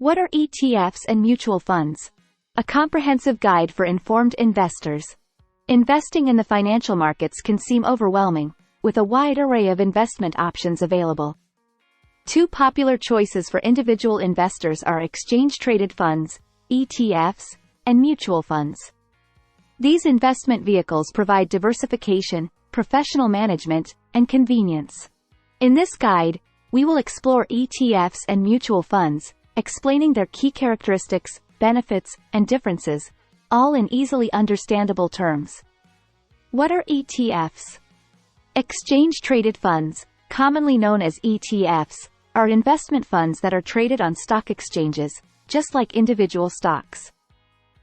What are ETFs and mutual funds? A comprehensive guide for informed investors. Investing in the financial markets can seem overwhelming, with a wide array of investment options available. Two popular choices for individual investors are exchange-traded funds, ETFs, and mutual funds. These investment vehicles provide diversification, professional management, and convenience. In this guide, we will explore ETFs and mutual funds, explaining their key characteristics, benefits, and differences, all in easily understandable terms. What are ETFs? Exchange-traded funds, commonly known as ETFs, are investment funds that are traded on stock exchanges, just like individual stocks.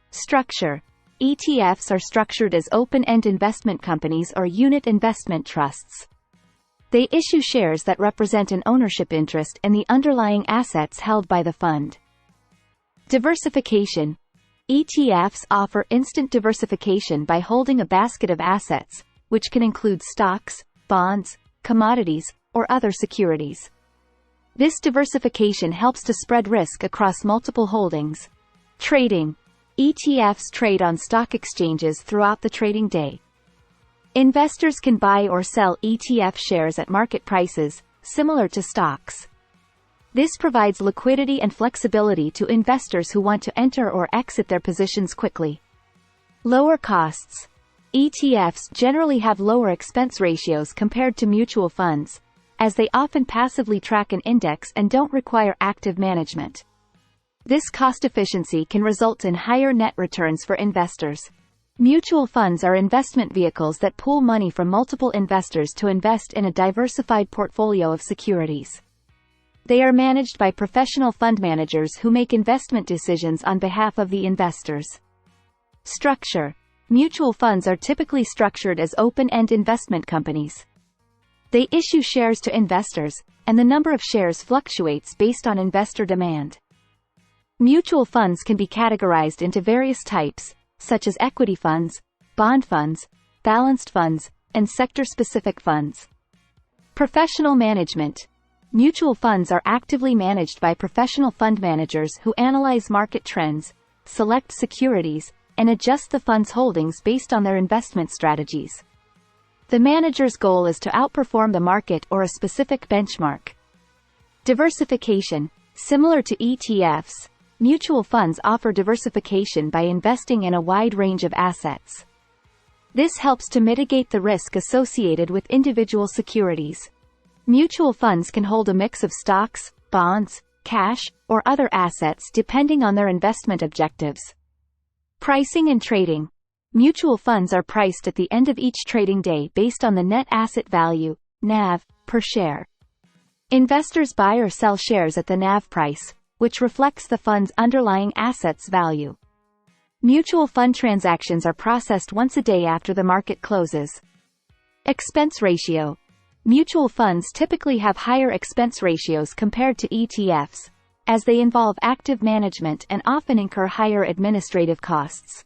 Structure: ETFs are structured as open-end investment companies or unit investment trusts. They issue shares that represent an ownership interest in the underlying assets held by the fund. Diversification: ETFs offer instant diversification by holding a basket of assets, which can include stocks, bonds, commodities, or other securities. This diversification helps to spread risk across multiple holdings. Trading: ETFs trade on stock exchanges throughout the trading day. Investors can buy or sell ETF shares at market prices, similar to stocks. This provides liquidity and flexibility to investors who want to enter or exit their positions quickly. Lower costs: ETFs generally have lower expense ratios compared to mutual funds, as they often passively track an index and don't require active management. This cost efficiency can result in higher net returns for investors. Mutual funds are investment vehicles that pool money from multiple investors to invest in a diversified portfolio of securities. They are managed by professional fund managers who make investment decisions on behalf of the investors. Structure: mutual funds are typically structured as open-end investment companies. They issue shares to investors, and the number of shares fluctuates based on investor demand. Mutual funds can be categorized into various types, such as equity funds, bond funds, balanced funds, and sector-specific funds. Professional management: mutual funds are actively managed by professional fund managers who analyze market trends, select securities, and adjust the fund's holdings based on their investment strategies. The manager's goal is to outperform the market or a specific benchmark. Diversification: similar to ETFs, mutual funds offer diversification by investing in a wide range of assets. This helps to mitigate the risk associated with individual securities. Mutual funds can hold a mix of stocks, bonds, cash, or other assets depending on their investment objectives. Pricing and trading: mutual funds are priced at the end of each trading day based on the net asset value, NAV, per share. Investors buy or sell shares at the NAV price, which reflects the fund's underlying assets value. Mutual fund transactions are processed once a day after the market closes. Expense ratio: mutual funds typically have higher expense ratios compared to ETFs, as they involve active management and often incur higher administrative costs.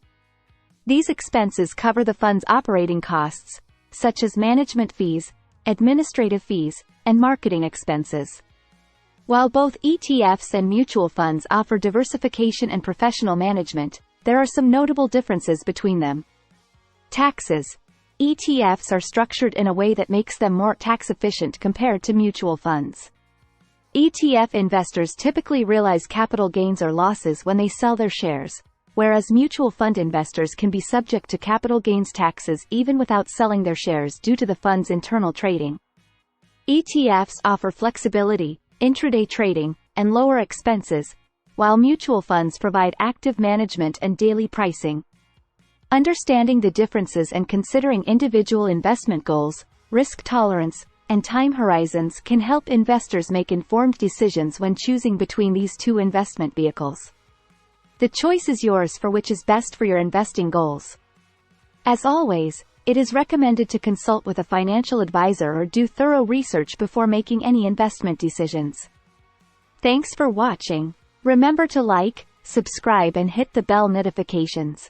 These expenses cover the fund's operating costs, such as management fees, administrative fees, and marketing expenses. While both ETFs and mutual funds offer diversification and professional management, there are some notable differences between them. Taxes: ETFs are structured in a way that makes them more tax-efficient compared to mutual funds. ETF investors typically realize capital gains or losses when they sell their shares, whereas mutual fund investors can be subject to capital gains taxes even without selling their shares due to the fund's internal trading. ETFs offer flexibility, intraday trading, and lower expenses, while mutual funds provide active management and daily pricing. Understanding the differences and considering individual investment goals, risk tolerance, and time horizons can help investors make informed decisions when choosing between these two investment vehicles. The choice is yours for which is best for your investing goals. As always, it is recommended to consult with a financial advisor or do thorough research before making any investment decisions. Thanks for watching. Remember to like, subscribe and hit the bell notifications.